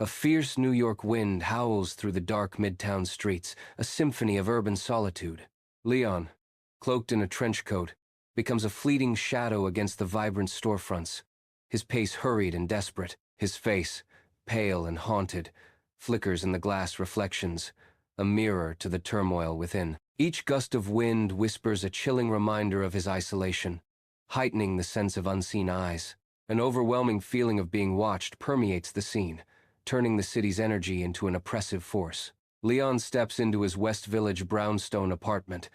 A fierce New York wind howls through the dark midtown streets, a symphony of urban solitude. Leon, cloaked in a trench coat, becomes a fleeting shadow against the vibrant storefronts. His pace hurried and desperate, his face, pale and haunted, flickers in the glass reflections, a mirror to the turmoil within. Each gust of wind whispers a chilling reminder of his isolation, heightening the sense of unseen eyes. An overwhelming feeling of being watched permeates the scene, turning the city's energy into an oppressive force. Leon steps into his West Village brownstone apartment,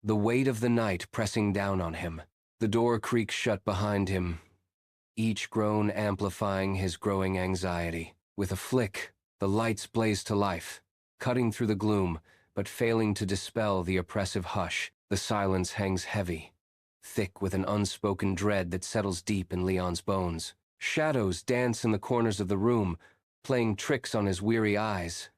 the weight of the night pressing down on him. The door creaks shut behind him, each groan amplifying his growing anxiety. With a flick, the lights blaze to life, cutting through the gloom, but failing to dispel the oppressive hush. The silence hangs heavy, thick with an unspoken dread that settles deep in Leon's bones. Shadows dance in the corners of the room, playing tricks on his weary eyes,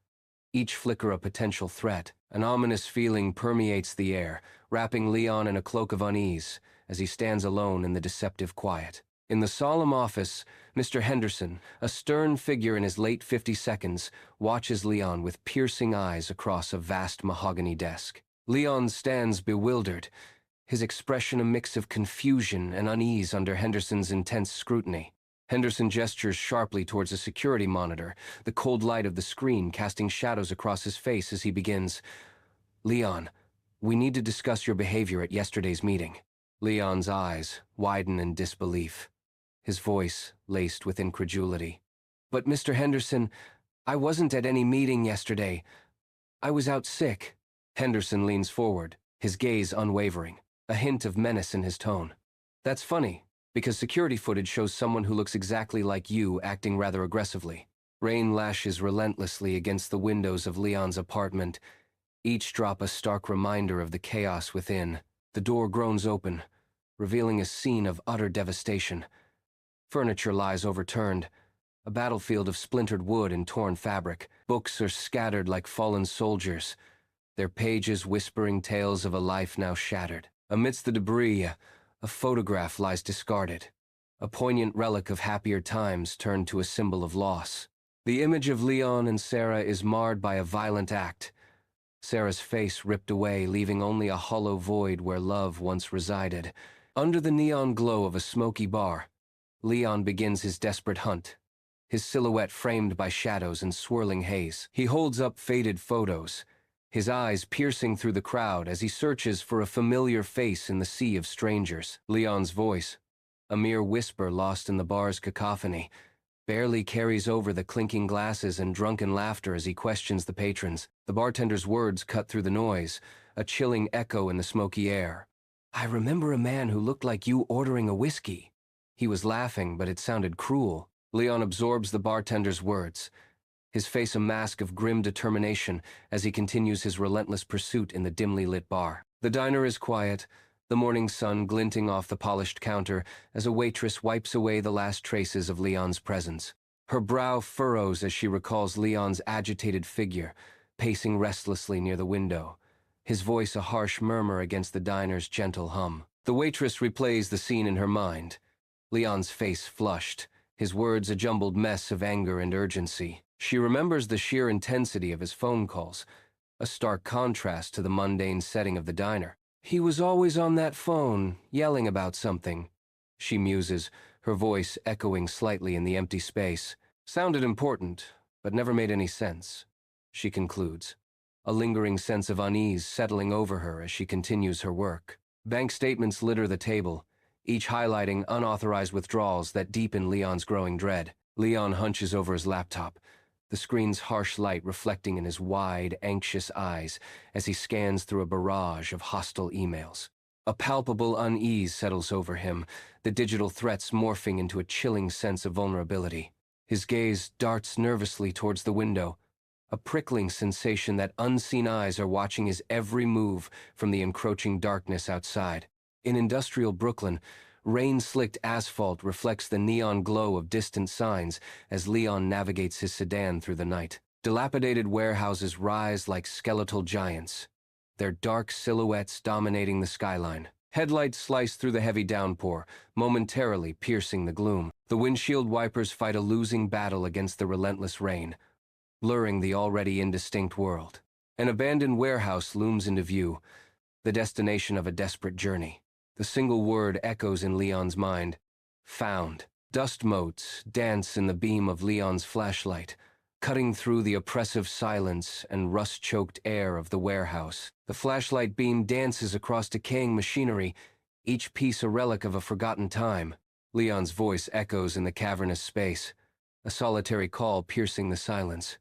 each flicker a potential threat. An ominous feeling permeates the air, wrapping Leon in a cloak of unease as he stands alone in the deceptive quiet. In the solemn office, Mr. Henderson, a stern figure in his late 52nd, watches Leon with piercing eyes across a vast mahogany desk. Leon stands bewildered, his expression a mix of confusion and unease under Henderson's intense scrutiny. Henderson gestures sharply towards a security monitor, the cold light of the screen casting shadows across his face as he begins. "Leon, we need to discuss your behavior at yesterday's meeting." Leon's eyes widen in disbelief, his voice laced with incredulity. "But Mr. Henderson, I wasn't at any meeting yesterday. I was out sick." Henderson leans forward, his gaze unwavering, a hint of menace in his tone. "That's funny, because security footage shows someone who looks exactly like you acting rather aggressively." Rain lashes relentlessly against the windows of Leon's apartment, each drop a stark reminder of the chaos within. The door groans open, revealing a scene of utter devastation. Furniture lies overturned, a battlefield of splintered wood and torn fabric. Books are scattered like fallen soldiers, their pages whispering tales of a life now shattered. Amidst the debris, a photograph lies discarded, a poignant relic of happier times turned to a symbol of loss. The image of Leon and Sarah is marred by a violent act, Sarah's face ripped away, leaving only a hollow void where love once resided. Under the neon glow of a smoky bar, Leon begins his desperate hunt, his silhouette framed by shadows and swirling haze. He holds up faded photos, his eyes piercing through the crowd as he searches for a familiar face in the sea of strangers. Leon's voice, a mere whisper lost in the bar's cacophony, barely carries over the clinking glasses and drunken laughter as he questions the patrons. The bartender's words cut through the noise, a chilling echo in the smoky air. "I remember a man who looked like you ordering a whiskey." He was laughing, but it sounded cruel. Leon absorbs the bartender's words, his face a mask of grim determination as he continues his relentless pursuit in the dimly lit bar. The diner is quiet, the morning sun glinting off the polished counter as a waitress wipes away the last traces of Leon's presence. Her brow furrows as she recalls Leon's agitated figure, pacing restlessly near the window, his voice a harsh murmur against the diner's gentle hum. The waitress replays the scene in her mind, Leon's face flushed, his words a jumbled mess of anger and urgency. She remembers the sheer intensity of his phone calls, a stark contrast to the mundane setting of the diner. "He was always on that phone, yelling about something," she muses, her voice echoing slightly in the empty space. "Sounded important, but never made any sense," she concludes, a lingering sense of unease settling over her as she continues her work. Bank statements litter the table, each highlighting unauthorized withdrawals that deepen Leon's growing dread. Leon hunches over his laptop, the screen's harsh light reflecting in his wide, anxious eyes as he scans through a barrage of hostile emails. A palpable unease settles over him, the digital threats morphing into a chilling sense of vulnerability. His gaze darts nervously towards the window, a prickling sensation that unseen eyes are watching his every move from the encroaching darkness outside. In industrial Brooklyn, rain-slicked asphalt reflects the neon glow of distant signs as Leon navigates his sedan through the night. Dilapidated warehouses rise like skeletal giants, their dark silhouettes dominating the skyline. Headlights slice through the heavy downpour, momentarily piercing the gloom. The windshield wipers fight a losing battle against the relentless rain, blurring the already indistinct world. An abandoned warehouse looms into view, the destination of a desperate journey. The single word echoes in Leon's mind: found. Dust motes dance in the beam of Leon's flashlight, cutting through the oppressive silence and rust-choked air of the warehouse. The flashlight beam dances across decaying machinery, each piece a relic of a forgotten time. Leon's voice echoes in the cavernous space, a solitary call piercing the silence.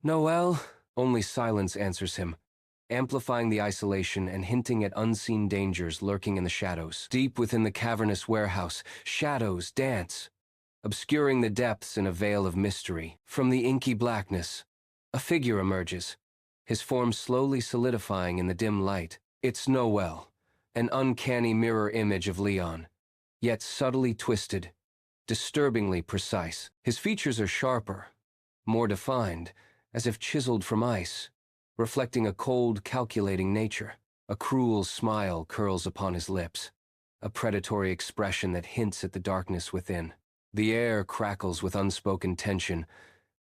"Noel?" Only silence answers him, amplifying the isolation and hinting at unseen dangers lurking in the shadows. Deep within the cavernous warehouse, shadows dance, obscuring the depths in a veil of mystery. From the inky blackness, a figure emerges, his form slowly solidifying in the dim light. It's Noel, an uncanny mirror image of Leon, yet subtly twisted, disturbingly precise. His features are sharper, more defined, as if chiseled from ice, reflecting a cold, calculating nature. A cruel smile curls upon his lips, a predatory expression that hints at the darkness within. The air crackles with unspoken tension,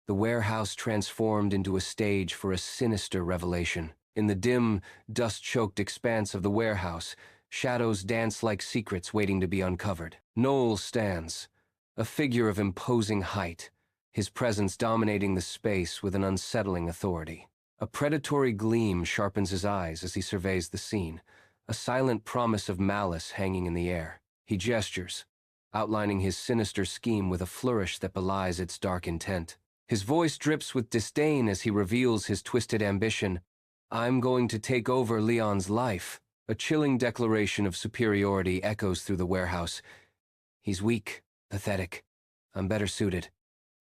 the warehouse transformed into a stage for a sinister revelation. In the dim, dust-choked expanse of the warehouse, shadows dance like secrets waiting to be uncovered. Noel stands, a figure of imposing height, his presence dominating the space with an unsettling authority. A predatory gleam sharpens his eyes as he surveys the scene, a silent promise of malice hanging in the air. He gestures, outlining his sinister scheme with a flourish that belies its dark intent. His voice drips with disdain as he reveals his twisted ambition. "I'm going to take over Leon's life." A chilling declaration of superiority echoes through the warehouse. "He's weak, pathetic. I'm better suited.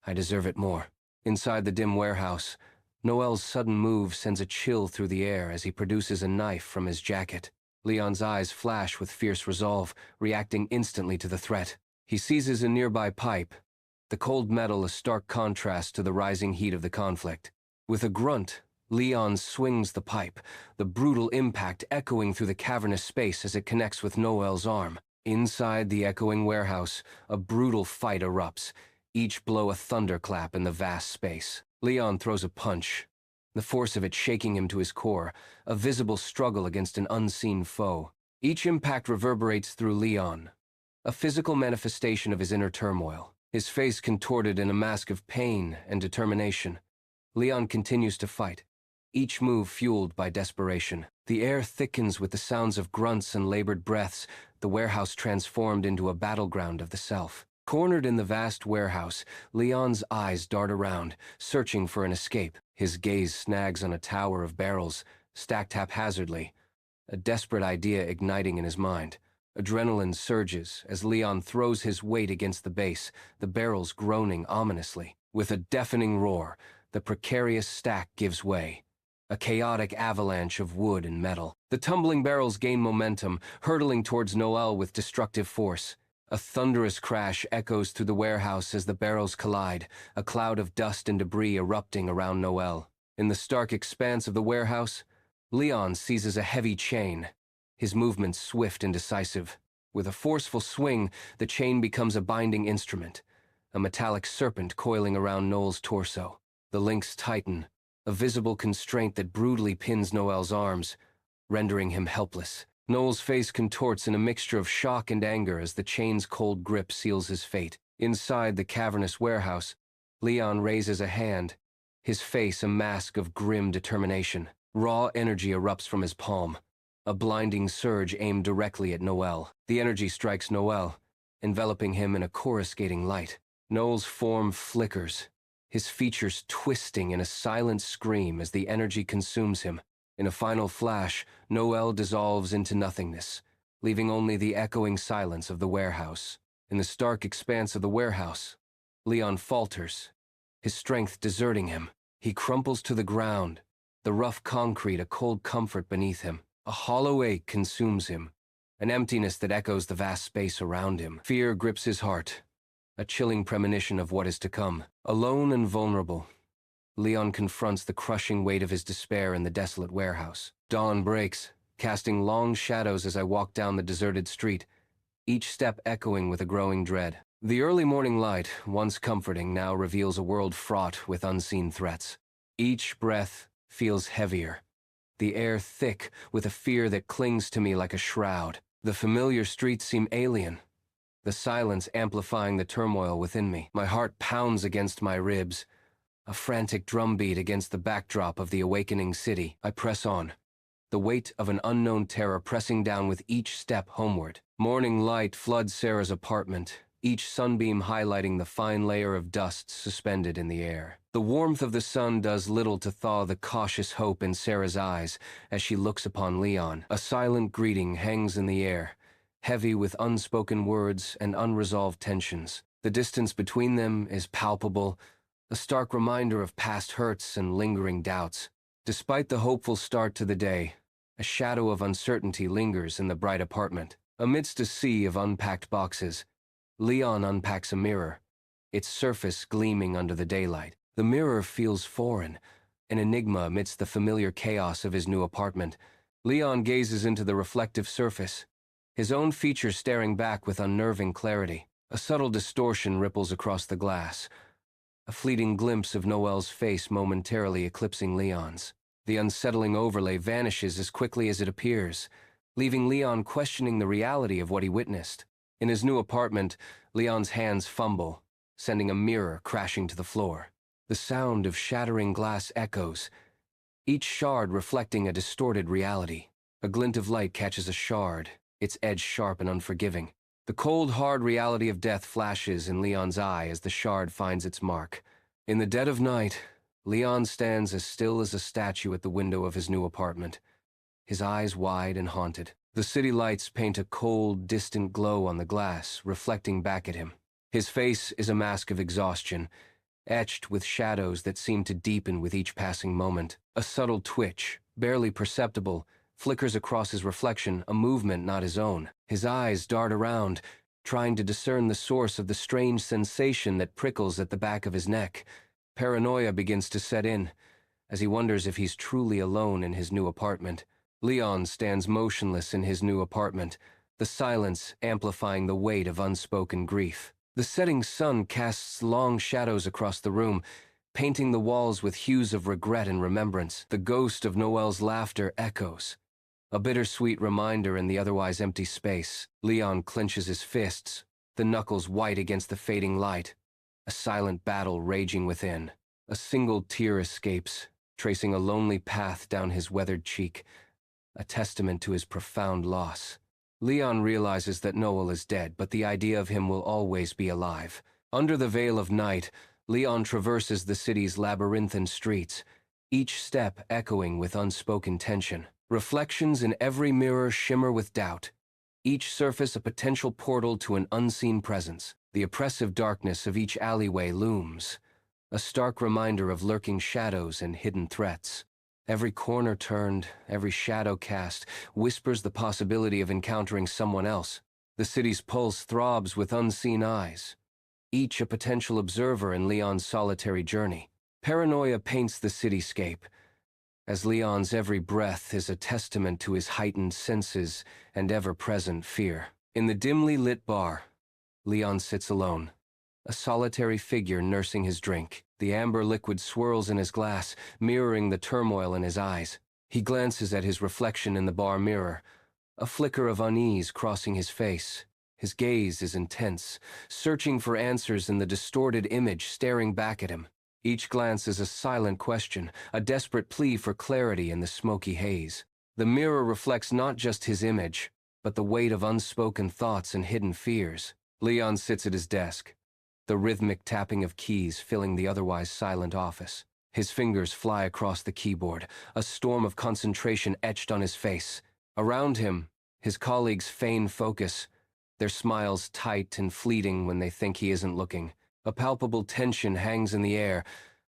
I deserve it more." Inside the dim warehouse, Noel's sudden move sends a chill through the air as he produces a knife from his jacket. Leon's eyes flash with fierce resolve, reacting instantly to the threat. He seizes a nearby pipe, the cold metal a stark contrast to the rising heat of the conflict. With a grunt, Leon swings the pipe, the brutal impact echoing through the cavernous space as it connects with Noel's arm. Inside the echoing warehouse, a brutal fight erupts, each blow a thunderclap in the vast space. Leon throws a punch, the force of it shaking him to his core, a visible struggle against an unseen foe. Each impact reverberates through Leon, a physical manifestation of his inner turmoil, his face contorted in a mask of pain and determination. Leon continues to fight, each move fueled by desperation. The air thickens with the sounds of grunts and labored breaths, the warehouse transformed into a battleground of the self. Cornered in the vast warehouse, Leon's eyes dart around, searching for an escape. His gaze snags on a tower of barrels, stacked haphazardly, a desperate idea igniting in his mind. Adrenaline surges as Leon throws his weight against the base, the barrels groaning ominously. With a deafening roar, the precarious stack gives way, a chaotic avalanche of wood and metal. The tumbling barrels gain momentum, hurtling towards Noel with destructive force. A thunderous crash echoes through the warehouse as the barrels collide, a cloud of dust and debris erupting around Noel. In the stark expanse of the warehouse, Leon seizes a heavy chain, his movements swift and decisive. With a forceful swing, the chain becomes a binding instrument, a metallic serpent coiling around Noel's torso. The links tighten, a visible constraint that brutally pins Noel's arms, rendering him helpless. Noel's face contorts in a mixture of shock and anger as the chain's cold grip seals his fate. Inside the cavernous warehouse, Leon raises a hand, his face a mask of grim determination. Raw energy erupts from his palm, a blinding surge aimed directly at Noel. The energy strikes Noel, enveloping him in a coruscating light. Noel's form flickers, his features twisting in a silent scream as the energy consumes him. In a final flash, Noel dissolves into nothingness, leaving only the echoing silence of the warehouse. In the stark expanse of the warehouse, Leon falters, his strength deserting him. He crumples to the ground, the rough concrete a cold comfort beneath him. A hollow ache consumes him, an emptiness that echoes the vast space around him. Fear grips his heart, a chilling premonition of what is to come. Alone and vulnerable, Leon confronts the crushing weight of his despair in the desolate warehouse. Dawn breaks, casting long shadows as I walk down the deserted street, each step echoing with a growing dread. The early morning light, once comforting, now reveals a world fraught with unseen threats. Each breath feels heavier, the air thick with a fear that clings to me like a shroud. The familiar streets seem alien, the silence amplifying the turmoil within me. My heart pounds against my ribs, a frantic drumbeat against the backdrop of the awakening city. I press on, the weight of an unknown terror pressing down with each step homeward. Morning light floods Sarah's apartment, each sunbeam highlighting the fine layer of dust suspended in the air. The warmth of the sun does little to thaw the cautious hope in Sarah's eyes as she looks upon Leon. A silent greeting hangs in the air, heavy with unspoken words and unresolved tensions. The distance between them is palpable, a stark reminder of past hurts and lingering doubts. Despite the hopeful start to the day, a shadow of uncertainty lingers in the bright apartment. Amidst a sea of unpacked boxes, Leon unpacks a mirror, its surface gleaming under the daylight. The mirror feels foreign, an enigma amidst the familiar chaos of his new apartment. Leon gazes into the reflective surface, his own features staring back with unnerving clarity. A subtle distortion ripples across the glass, a fleeting glimpse of Noel's face momentarily eclipsing Leon's. The unsettling overlay vanishes as quickly as it appears, leaving Leon questioning the reality of what he witnessed. In his new apartment, Leon's hands fumble, sending a mirror crashing to the floor. The sound of shattering glass echoes, each shard reflecting a distorted reality. A glint of light catches a shard, its edge sharp and unforgiving. The cold, hard reality of death flashes in Leon's eye as the shard finds its mark. In the dead of night, Leon stands as still as a statue at the window of his new apartment, his eyes wide and haunted. The city lights paint a cold, distant glow on the glass, reflecting back at him. His face is a mask of exhaustion, etched with shadows that seem to deepen with each passing moment. A subtle twitch, barely perceptible, flickers across his reflection, a movement not his own. His eyes dart around, trying to discern the source of the strange sensation that prickles at the back of his neck. Paranoia begins to set in, as he wonders if he's truly alone in his new apartment. Leon stands motionless in his new apartment, the silence amplifying the weight of unspoken grief. The setting sun casts long shadows across the room, painting the walls with hues of regret and remembrance. The ghost of Noel's laughter echoes, a bittersweet reminder in the otherwise empty space. Leon clenches his fists, the knuckles white against the fading light, a silent battle raging within. A single tear escapes, tracing a lonely path down his weathered cheek, a testament to his profound loss. Leon realizes that Noel is dead, but the idea of him will always be alive. Under the veil of night, Leon traverses the city's labyrinthine streets, each step echoing with unspoken tension. Reflections in every mirror shimmer with doubt, each surface a potential portal to an unseen presence. The oppressive darkness of each alleyway looms, a stark reminder of lurking shadows and hidden threats. Every corner turned, every shadow cast, whispers the possibility of encountering someone else. The city's pulse throbs with unseen eyes, each a potential observer in Leon's solitary journey. Paranoia paints the cityscape, as Leon's every breath is a testament to his heightened senses and ever-present fear. In the dimly lit bar, Leon sits alone, a solitary figure nursing his drink. The amber liquid swirls in his glass, mirroring the turmoil in his eyes. He glances at his reflection in the bar mirror, a flicker of unease crossing his face. His gaze is intense, searching for answers in the distorted image staring back at him. Each glance is a silent question, a desperate plea for clarity in the smoky haze. The mirror reflects not just his image, but the weight of unspoken thoughts and hidden fears. Leon sits at his desk, the rhythmic tapping of keys filling the otherwise silent office. His fingers fly across the keyboard, a storm of concentration etched on his face. Around him, his colleagues feign focus, their smiles tight and fleeting when they think he isn't looking. A palpable tension hangs in the air,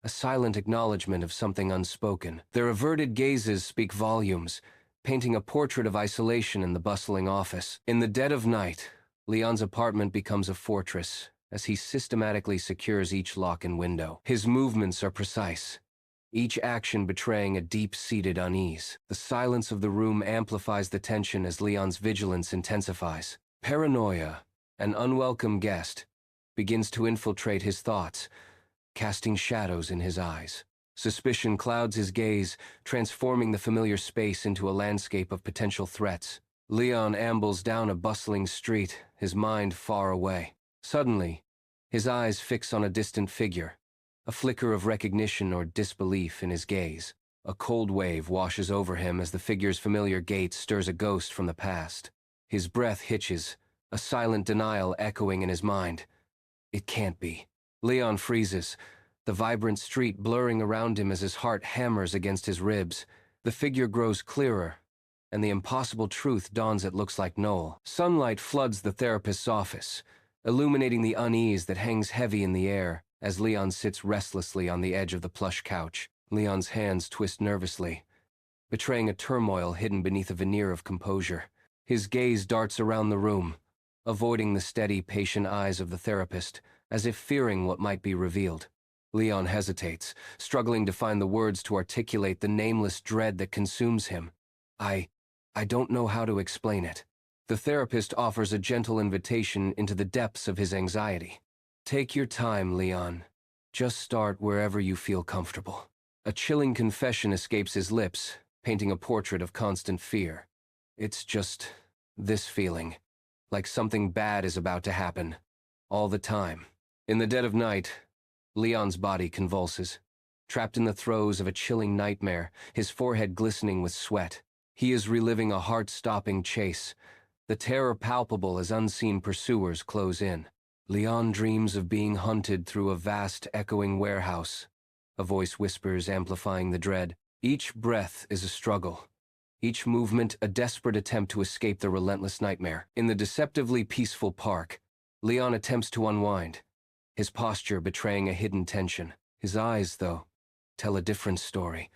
a silent acknowledgement of something unspoken. Their averted gazes speak volumes, painting a portrait of isolation in the bustling office. In the dead of night, Leon's apartment becomes a fortress, as he systematically secures each lock and window. His movements are precise, each action betraying a deep-seated unease. The silence of the room amplifies the tension as Leon's vigilance intensifies. Paranoia, an unwelcome guest, begins to infiltrate his thoughts, casting shadows in his eyes. Suspicion clouds his gaze, transforming the familiar space into a landscape of potential threats. Leon ambles down a bustling street, his mind far away. Suddenly, his eyes fix on a distant figure, a flicker of recognition or disbelief in his gaze. A cold wave washes over him as the figure's familiar gait stirs a ghost from the past. His breath hitches, a silent denial echoing in his mind. It can't be. Leon freezes, the vibrant street blurring around him as his heart hammers against his ribs. The figure grows clearer, and the impossible truth dawns. It looks like Noel. Sunlight floods the therapist's office, illuminating the unease that hangs heavy in the air as Leon sits restlessly on the edge of the plush couch. Leon's hands twist nervously, betraying a turmoil hidden beneath a veneer of composure. His gaze darts around the room, avoiding the steady, patient eyes of the therapist, as if fearing what might be revealed. Leon hesitates, struggling to find the words to articulate the nameless dread that consumes him. I don't know how to explain it. The therapist offers a gentle invitation into the depths of his anxiety. Take your time, Leon. Just start wherever you feel comfortable. A chilling confession escapes his lips, painting a portrait of constant fear. It's just this feeling, like something bad is about to happen, all the time. In the dead of night, Leon's body convulses, trapped in the throes of a chilling nightmare, his forehead glistening with sweat. He is reliving a heart-stopping chase, the terror palpable as unseen pursuers close in. Leon dreams of being hunted through a vast, echoing warehouse. A voice whispers, amplifying the dread. Each breath is a struggle, each movement a desperate attempt to escape the relentless nightmare. In the deceptively peaceful park, Leon attempts to unwind, his posture betraying a hidden tension. His eyes, though, tell a different story,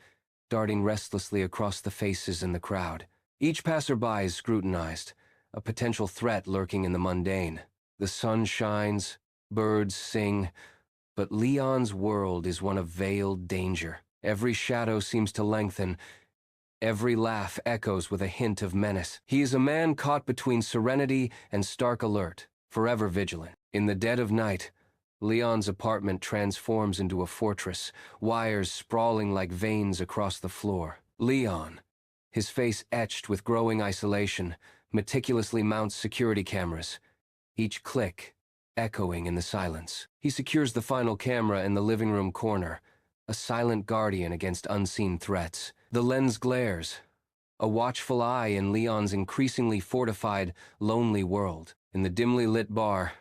darting restlessly across the faces in the crowd. Each passerby is scrutinized, a potential threat lurking in the mundane. The sun shines, birds sing, but Leon's world is one of veiled danger. Every shadow seems to lengthen, every laugh echoes with a hint of menace. He is a man caught between serenity and stark alert, forever vigilant. In the dead of night, Leon's apartment transforms into a fortress, wires sprawling like veins across the floor. Leon, his face etched with growing isolation, meticulously mounts security cameras, each click echoing in the silence. He secures the final camera in the living room corner, a silent guardian against unseen threats. The lens glares, a watchful eye in Leon's increasingly fortified, lonely world. In the dimly lit bar,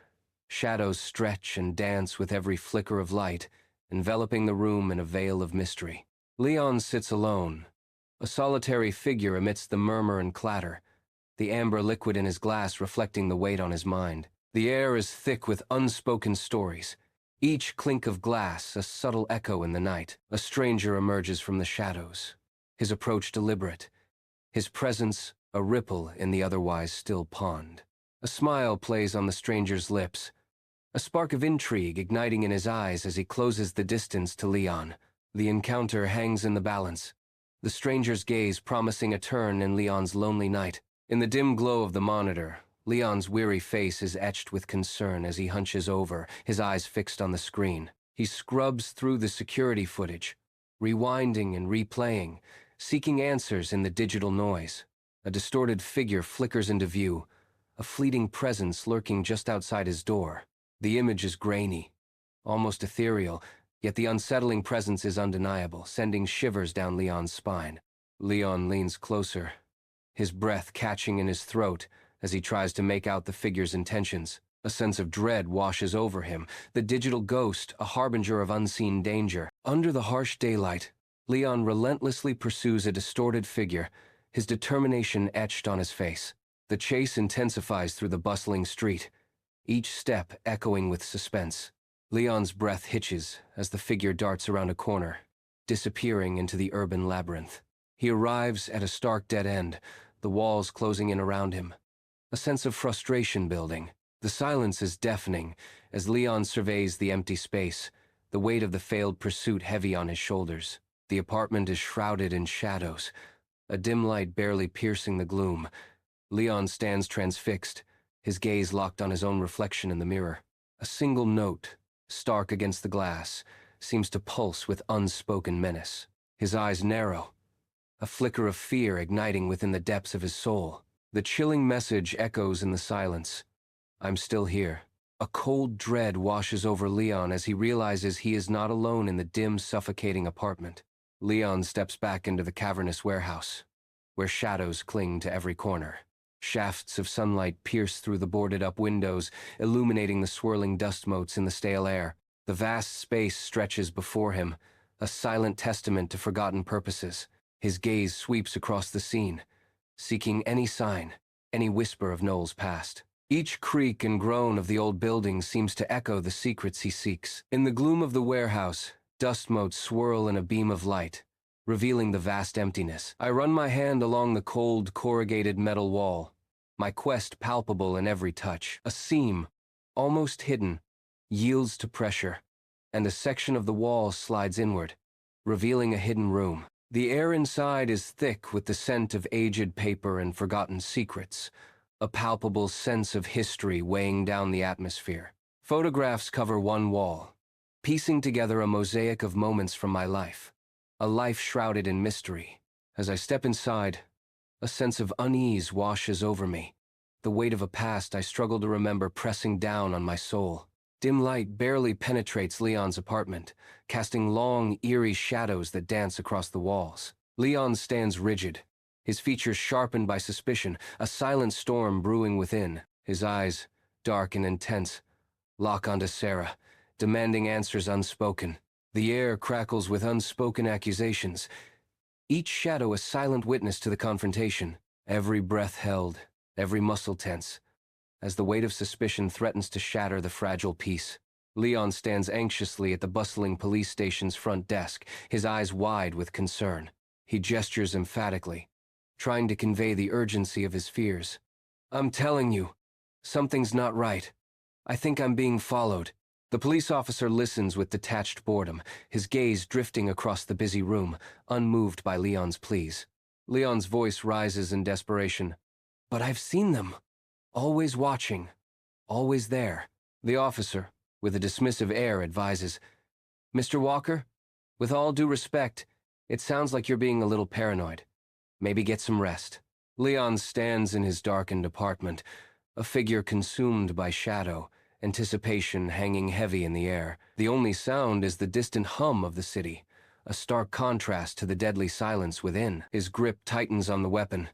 shadows stretch and dance with every flicker of light, enveloping the room in a veil of mystery. Leon sits alone, a solitary figure amidst the murmur and clatter, the amber liquid in his glass reflecting the weight on his mind. The air is thick with unspoken stories, each clink of glass a subtle echo in the night. A stranger emerges from the shadows, his approach deliberate, his presence a ripple in the otherwise still pond. A smile plays on the stranger's lips, a spark of intrigue igniting in his eyes as he closes the distance to Leon. The encounter hangs in the balance, the stranger's gaze promising a turn in Leon's lonely night. In the dim glow of the monitor, Leon's weary face is etched with concern as he hunches over, his eyes fixed on the screen. He scrubs through the security footage, rewinding and replaying, seeking answers in the digital noise. A distorted figure flickers into view, a fleeting presence lurking just outside his door. The image is grainy, almost ethereal, yet the unsettling presence is undeniable, sending shivers down Leon's spine. Leon leans closer, his breath catching in his throat as he tries to make out the figure's intentions. A sense of dread washes over him, the digital ghost a harbinger of unseen danger. Under the harsh daylight, Leon relentlessly pursues a distorted figure, his determination etched on his face. The chase intensifies through the bustling street, each step echoing with suspense. Leon's breath hitches as the figure darts around a corner, disappearing into the urban labyrinth. He arrives at a stark dead end, the walls closing in around him. A sense of frustration building. The silence is deafening as Leon surveys the empty space, the weight of the failed pursuit heavy on his shoulders. The apartment is shrouded in shadows, a dim light barely piercing the gloom. Leon stands transfixed, his gaze locked on his own reflection in the mirror. A single note, stark against the glass, seems to pulse with unspoken menace. His eyes narrow, a flicker of fear igniting within the depths of his soul. The chilling message echoes in the silence. I'm still here. A cold dread washes over Leon as he realizes he is not alone in the dim, suffocating apartment. Leon steps back into the cavernous warehouse, where shadows cling to every corner. Shafts of sunlight pierce through the boarded-up windows, illuminating the swirling dust motes in the stale air. The vast space stretches before him, a silent testament to forgotten purposes. His gaze sweeps across the scene, seeking any sign, any whisper of Noel's past. Each creak and groan of the old building seems to echo the secrets he seeks. In the gloom of the warehouse, dust motes swirl in a beam of light, revealing the vast emptiness. I run my hand along the cold, corrugated metal wall, my quest palpable in every touch. A seam, almost hidden, yields to pressure, and a section of the wall slides inward, revealing a hidden room. The air inside is thick with the scent of aged paper and forgotten secrets, a palpable sense of history weighing down the atmosphere. Photographs cover one wall, piecing together a mosaic of moments from my life, a life shrouded in mystery. As I step inside, a sense of unease washes over me, the weight of a past I struggle to remember pressing down on my soul. Dim light barely penetrates Leon's apartment, casting long, eerie shadows that dance across the walls. Leon stands rigid, his features sharpened by suspicion, a silent storm brewing within. His eyes, dark and intense, lock onto Sarah, demanding answers unspoken. The air crackles with unspoken accusations, each shadow a silent witness to the confrontation. Every breath held, every muscle tense, as the weight of suspicion threatens to shatter the fragile peace. Leon stands anxiously at the bustling police station's front desk, his eyes wide with concern. He gestures emphatically, trying to convey the urgency of his fears. I'm telling you, something's not right. I think I'm being followed. The police officer listens with detached boredom, his gaze drifting across the busy room, unmoved by Leon's pleas. Leon's voice rises in desperation. But I've seen them. Always watching. Always there. The officer, with a dismissive air, advises, Mr. Walker, with all due respect, it sounds like you're being a little paranoid. Maybe get some rest. Leon stands in his darkened apartment, a figure consumed by shadow, anticipation hanging heavy in the air. The only sound is the distant hum of the city, a stark contrast to the deadly silence within. His grip tightens on the weapon,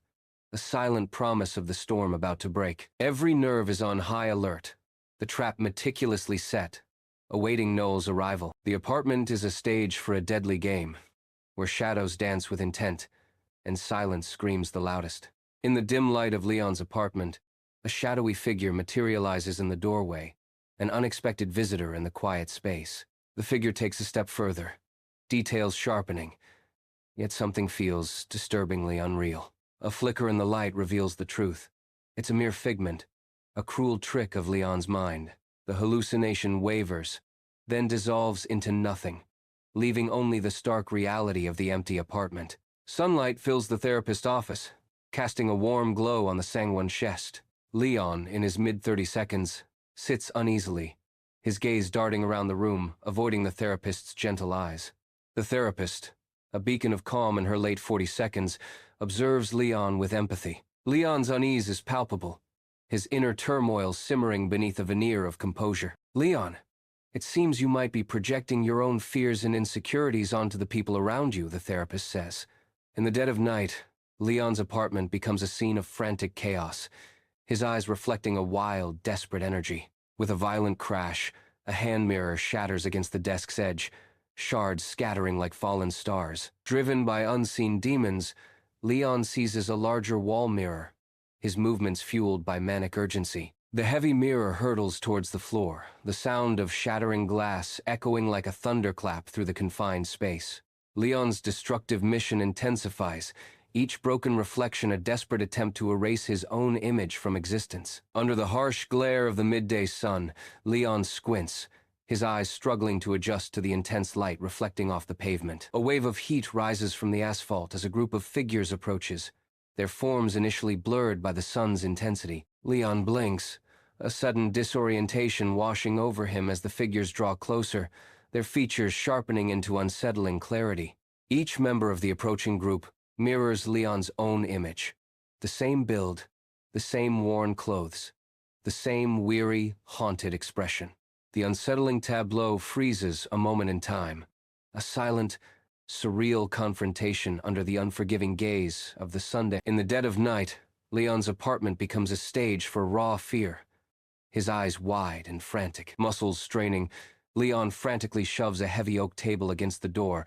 a silent promise of the storm about to break. Every nerve is on high alert, the trap meticulously set, awaiting Noel's arrival. The apartment is a stage for a deadly game, where shadows dance with intent, and silence screams the loudest. In the dim light of Leon's apartment, a shadowy figure materializes in the doorway, an unexpected visitor in the quiet space. The figure takes a step further, details sharpening, yet something feels disturbingly unreal. A flicker in the light reveals the truth. It's a mere figment, a cruel trick of Leon's mind. The hallucination wavers, then dissolves into nothing, leaving only the stark reality of the empty apartment. Sunlight fills the therapist's office, casting a warm glow on the sanguine chest. Leon, in his mid-30 seconds, sits uneasily, his gaze darting around the room, avoiding the therapist's gentle eyes. The therapist, a beacon of calm in her late 40 seconds, observes Leon with empathy. Leon's unease is palpable, his inner turmoil simmering beneath a veneer of composure. Leon, it seems you might be projecting your own fears and insecurities onto the people around you, the therapist says. In the dead of night, Leon's apartment becomes a scene of frantic chaos, his eyes reflecting a wild, desperate energy. With a violent crash, a hand mirror shatters against the desk's edge, shards scattering like fallen stars. Driven by unseen demons, Leon seizes a larger wall mirror, his movements fueled by manic urgency. The heavy mirror hurtles towards the floor, the sound of shattering glass echoing like a thunderclap through the confined space. Leon's destructive mission intensifies, each broken reflection a desperate attempt to erase his own image from existence. Under the harsh glare of the midday sun, Leon squints, his eyes struggling to adjust to the intense light reflecting off the pavement. A wave of heat rises from the asphalt as a group of figures approaches, their forms initially blurred by the sun's intensity. Leon blinks, a sudden disorientation washing over him as the figures draw closer, their features sharpening into unsettling clarity. Each member of the approaching group mirrors Leon's own image. The same build, the same worn clothes, the same weary, haunted expression. The unsettling tableau freezes a moment in time, a silent, surreal confrontation under the unforgiving gaze of the Sunday. In the dead of night, Leon's apartment becomes a stage for raw fear. His eyes wide and frantic, muscles straining, Leon frantically shoves a heavy oak table against the door,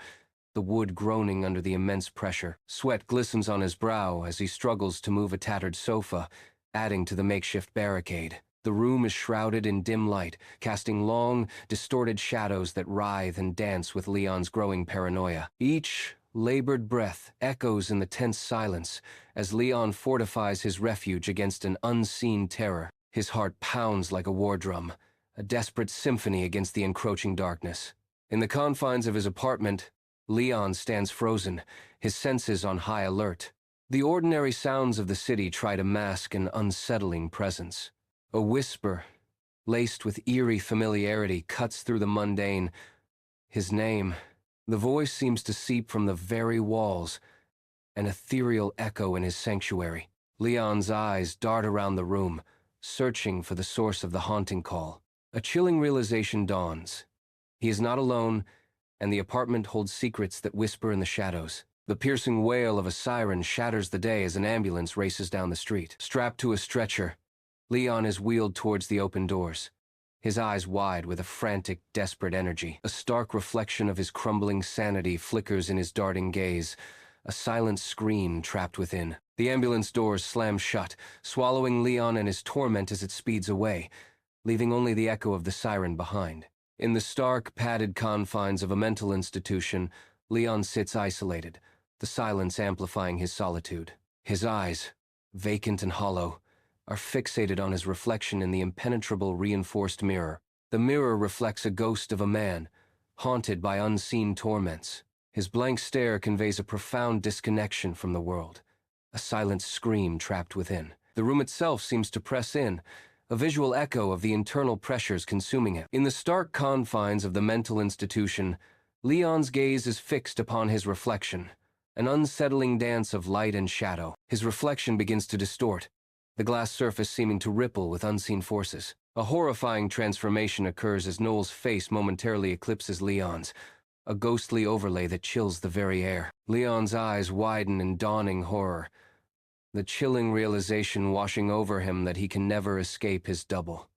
the wood groaning under the immense pressure. Sweat glistens on his brow as he struggles to move a tattered sofa, adding to the makeshift barricade. The room is shrouded in dim light, casting long, distorted shadows that writhe and dance with Leon's growing paranoia. Each labored breath echoes in the tense silence as Leon fortifies his refuge against an unseen terror. His heart pounds like a war drum, a desperate symphony against the encroaching darkness. In the confines of his apartment, Leon stands frozen, his senses on high alert. The ordinary sounds of the city try to mask an unsettling presence. A whisper, laced with eerie familiarity, cuts through the mundane. His name. The voice seems to seep from the very walls, an ethereal echo in his sanctuary. Leon's eyes dart around the room, searching for the source of the haunting call. A chilling realization dawns. He is not alone, and the apartment holds secrets that whisper in the shadows. The piercing wail of a siren shatters the day as an ambulance races down the street. Strapped to a stretcher, Leon is wheeled towards the open doors, his eyes wide with a frantic, desperate energy. A stark reflection of his crumbling sanity flickers in his darting gaze, a silent scream trapped within. The ambulance doors slam shut, swallowing Leon and his torment as it speeds away, leaving only the echo of the siren behind. In the stark, padded confines of a mental institution, Leon sits isolated, the silence amplifying his solitude. His eyes, vacant and hollow, are fixated on his reflection in the impenetrable reinforced mirror. The mirror reflects a ghost of a man, haunted by unseen torments. His blank stare conveys a profound disconnection from the world, a silent scream trapped within. The room itself seems to press in, a visual echo of the internal pressures consuming it. In the stark confines of the mental institution, Leon's gaze is fixed upon his reflection, an unsettling dance of light and shadow. His reflection begins to distort, the glass surface seeming to ripple with unseen forces. A horrifying transformation occurs as Noel's face momentarily eclipses Leon's, a ghostly overlay that chills the very air. Leon's eyes widen in dawning horror, the chilling realization washing over him that he can never escape his double.